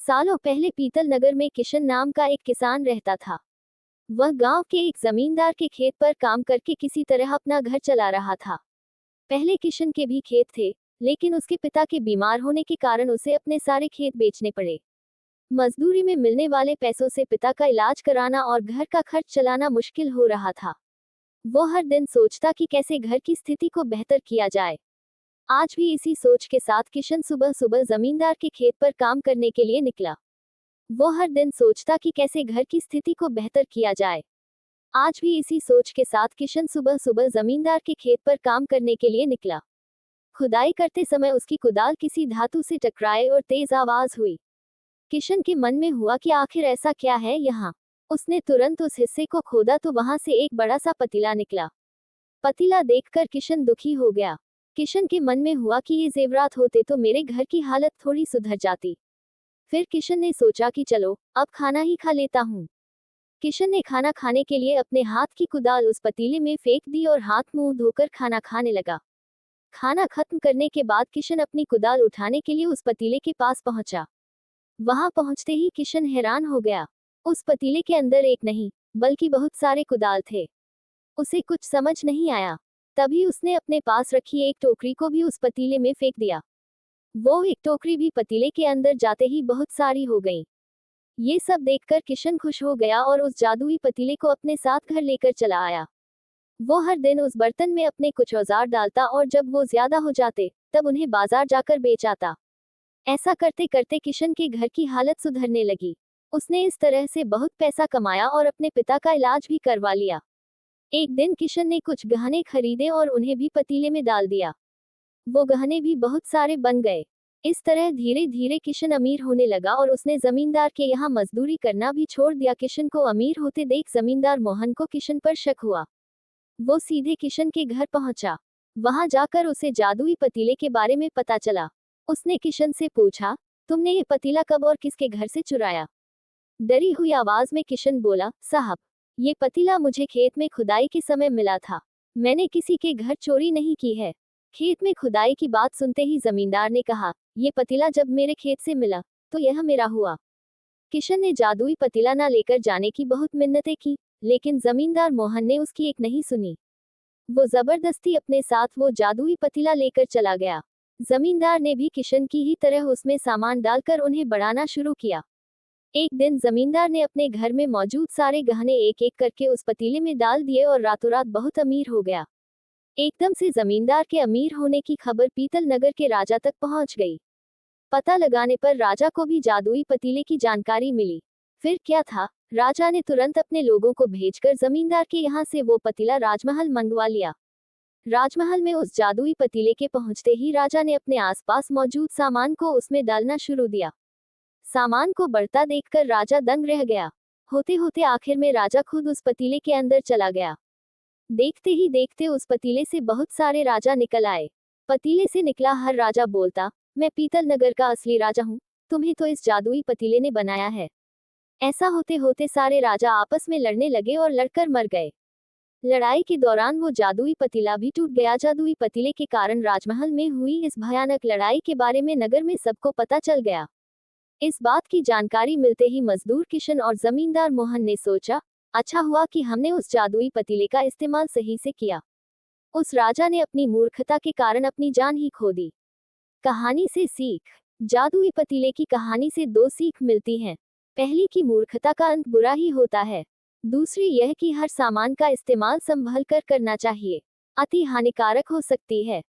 सालों पहले पीतल नगर में किशन नाम का एक किसान रहता था। वह गांव के एक जमींदार के खेत पर काम करके किसी तरह अपना घर चला रहा था। पहले किशन के भी खेत थे, लेकिन उसके पिता के बीमार होने के कारण उसे अपने सारे खेत बेचने पड़े। मजदूरी में मिलने वाले पैसों से पिता का इलाज कराना और घर का खर्च चलाना मुश्किल हो रहा था। वो हर दिन सोचता कि कैसे घर की स्थिति को बेहतर किया जाए। आज भी इसी सोच के साथ किशन सुबह सुबह जमींदार के खेत पर काम करने के लिए निकला। वो हर दिन सोचता कि कैसे घर की स्थिति को बेहतर किया जाए। आज भी इसी सोच के साथ किशन सुबह सुबह जमींदार के खेत पर काम करने के लिए निकला। खुदाई करते समय उसकी कुदाल किसी धातु से टकराए और तेज आवाज हुई। किशन के मन में हुआ कि आखिर ऐसा क्या है यहाँ। उसने तुरंत उस हिस्से को खोदा तो वहां से एक बड़ा सा पतीला निकला। पतीला देखकर किशन दुखी हो गया। किशन के मन में हुआ कि ये जेवरात होते तो मेरे घर की हालत थोड़ी सुधर जाती। फिर किशन ने सोचा कि चलो अब खाना ही खा लेता हूँ। किशन ने खाना खाने के लिए अपने हाथ की कुदाल उस पतीले में फेंक दी और हाथ मुंह धोकर खाना खाने लगा। खाना खत्म करने के बाद किशन अपनी कुदाल उठाने के लिए उस पतीले के पास पहुंचा। वहां पहुंचते ही किशन हैरान हो गया। उस पतीले के अंदर एक नहीं, बल्कि बहुत सारे कुदाल थे। उसे कुछ समझ नहीं आया। तभी उसने अपने पास रखी एक टोकरी को भी उस पतीले में फेंक दिया। वो एक टोकरी भी पतीले के अंदर जाते ही बहुत सारी हो गई। ये सब देखकर किशन खुश हो गया और उस जादुई पतीले को अपने साथ घर लेकर चला आया। वो हर दिन उस बर्तन में अपने कुछ औजार डालता और जब वो ज्यादा हो जाते तब उन्हें बाजार जाकर बेच आता। ऐसा करते करते किशन के घर की हालत सुधरने लगी। उसने इस तरह से बहुत पैसा कमाया और अपने पिता का इलाज भी करवा लिया। एक दिन किशन ने कुछ गहने खरीदे और उन्हें भी पतीले में डाल दिया। वो गहने भी बहुत सारे बन गए। इस तरह धीरे धीरे किशन अमीर होने लगा और उसने जमींदार के यहाँ मजदूरी करना भी छोड़ दिया। किशन को अमीर होते देख जमींदार मोहन को किशन पर शक हुआ। वो सीधे किशन के घर पहुंचा। वहां जाकर उसे जादुई पतीले के बारे में पता चला। उसने किशन से पूछा, तुमने ये पतीला कब और किसके घर से चुराया? डरी हुई आवाज में किशन बोला, साहब, ये पतीला मुझे खेत में खुदाई के समय मिला था। मैंने किसी के घर चोरी नहीं की है। खेत में खुदाई की बात सुनते ही जमींदार ने कहा, ये पतीला जब मेरे खेत से मिला तो यह मेरा हुआ। किशन ने जादुई पतीला ना लेकर जाने की बहुत मिन्नतें की, लेकिन जमींदार मोहन ने उसकी एक नहीं सुनी। वो जबरदस्ती अपने साथ वो जादुई पतीला लेकर चला गया। जमींदार ने भी किशन की ही तरह उसमें सामान डालकर उन्हें बढ़ाना शुरू किया। एक दिन जमींदार ने अपने घर में मौजूद सारे गहने एक एक करके उस पतीले में डाल दिए और रातों रात बहुत अमीर हो गया। एकदम से जमींदार के अमीर होने की खबर पीतल नगर के राजा तक पहुंच गई। पता लगाने पर राजा को भी जादुई पतीले की जानकारी मिली। फिर क्या था, राजा ने तुरंत अपने लोगों को भेजकर जमींदार के यहाँ से वो पतीला राजमहल मंगवा लिया। राजमहल में उस जादुई पतीले के पहुंचते ही राजा ने अपने आसपास मौजूद सामान को उसमें डालना शुरू दिया। सामान को बढ़ता देखकर राजा दंग रह गया। होते होते आखिर में राजा खुद उस पतीले के अंदर चला गया। देखते ही देखते उस पतीले से बहुत सारे राजा निकल आए। पतीले से निकला हर राजा बोलता, मैं पीतल नगर का असली राजा हूँ, तुम्हें तो इस जादुई पतीले ने बनाया है। ऐसा होते होते सारे राजा आपस में लड़ने लगे और लड़कर मर गए। लड़ाई के दौरान वो जादुई पतीला भी टूट गया। जादुई पतीले के कारण राजमहल में हुई इस भयानक लड़ाई के बारे में नगर में सबको पता चल गया। इस बात की जानकारी मिलते ही मजदूर किशन और जमींदार मोहन ने सोचा, अच्छा हुआ कि हमने उस जादुई पतीले का इस्तेमाल सही से किया। उस राजा ने अपनी मूर्खता के कारण अपनी जान ही खो दी। कहानी से सीख। जादुई पतीले की कहानी से दो सीख मिलती हैं। पहली कि मूर्खता का अंत बुरा ही होता है। दूसरी यह कि हर सामान का इस्तेमाल संभल कर करना चाहिए, अति हानिकारक हो सकती है।